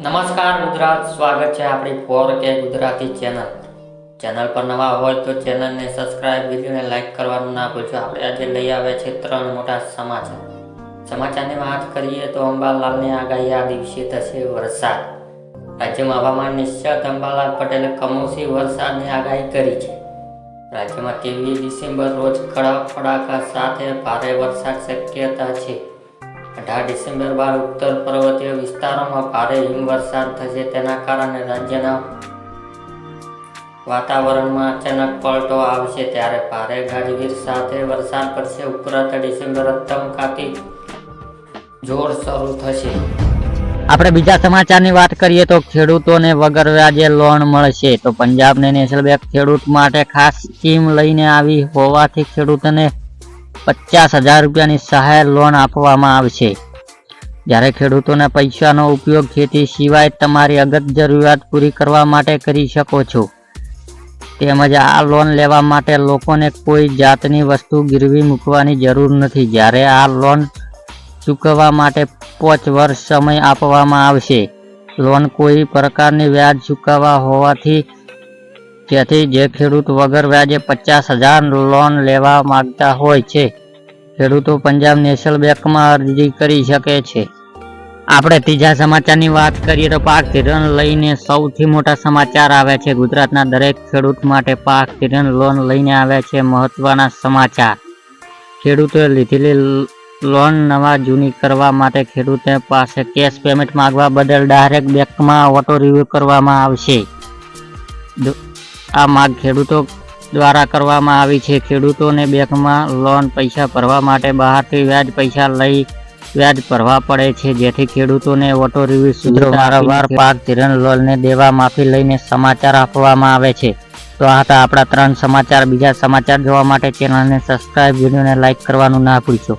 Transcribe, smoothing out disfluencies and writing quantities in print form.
નમસ્કાર ગુજરાત, સ્વાગત છે આપણી 4K ગુજરાતી ચેનલ પર નવા હોય તો ચેનલને સબસ્ક્રાઇબ, વિડીયોને લાઇક કરવાનું ના ભૂલશો. આપણે આજે લઈ આવ્યા છે 3 મોટા સમાચારની વાત કરીએ તો અંબાલાલની આગાહી આ દિવસે થશે વરસાદ. રાજ્યમાં હવામાન નિષ્ણાત અંબાલાલ પટેલે કમોસમી વરસાદની આગાહી કરી છે. રાજ્યમાં 23 ડિસેમ્બર રોજ કડાકા સાથે ભારે વરસાદ શક્યતા છે. 18 ડિસેમ્બર બાદ ઉત્તર પર્વતીય વિસ્તારોમાં ભારે હિમવર્ષા થશે. તેના કારણે રાજ્યના વાતાવરણમાં અચાનક પલટો આવશે, ત્યારે ભારે ગાજવીજ સાથે વરસાદ પડશે. ઉપરાંત ડિસેમ્બર ધમકાતી જોર શરૂ થશે. આપણે બીજા સમાચારની વાત કરીએ તો ખેડૂતોને વગર વ્યાજે લોન મળશે. તો પંજાબ નેશનલ બેંક ખેડૂત માટે ખાસ સ્કીમ લઈને આવી હોવાથી ખેડૂતોને 50,000 રૂપિયાની સહાય લોન આપવામાં આવશે. જ્યારે ખેડૂતોના પૈસાનો ઉપયોગ ખેતી સિવાય તમારી અગત્ય જરૂરિયાત પૂરી કરવા માટે કરી શકો છો. તેમજ આ લોન લેવા માટે લોકોને કોઈ જાતની વસ્તુ ગીરવી મૂકવાની જરૂર નથી. જ્યારે આ લોન ચૂકવવા માટે 5 વર્ષ સમય આપવામાં આવશે. લોન કોઈ પ્રકારની વ્યાજ ચૂકવવા હોવાથી જેથી જે ખેડૂત વગર વ્યાજે 50,000 લોન લેવા માંગતા હોય છે, ખેડૂતો પંજાબ નેશનલ બેંકમાં અરજી કરી શકે છે. આપણે ત્રીજા સમાચારની વાત કરીએ તો પાક ધિરાણ લઈને સૌથી મોટા સમાચાર આવ્યા છે. ગુજરાતના દરેક ખેડૂત માટે પાક ધિરાણ લોન લઈને આવ્યા છે મહત્વના સમાચાર. ખેડૂતોએ લીધેલી લોન નવા જૂની કરવા માટે ખેડૂતો પાસે કેશ પેમેન્ટ માંગવા બદલ ડાયરેક્ટ બેંકમાં ઓટો રિવ્યુ કરવામાં આવશે. આ માંગ ખેડૂતો દ્વારા કરવામાં આવી છે. ખેડૂતોને બેંકમાં લોન પૈસા ભરવા માટે બહારથી પૈસા લઈ વ્યાજ ભરવા પડે છે, જેથી ખેડૂતોને ઓટો રિવ્યુ સૂત્રો વારંવાર પાક ધિરાણ લોનને દેવા માફી લઈને સમાચાર આપવામાં આવે છે. તો આ હતા આપણા 3 સમાચાર. બીજા સમાચાર જોવા માટે ચેનલને સબસ્ક્રાઇબ, વિડીયોને લાઇક કરવાનું ના ભૂલશો.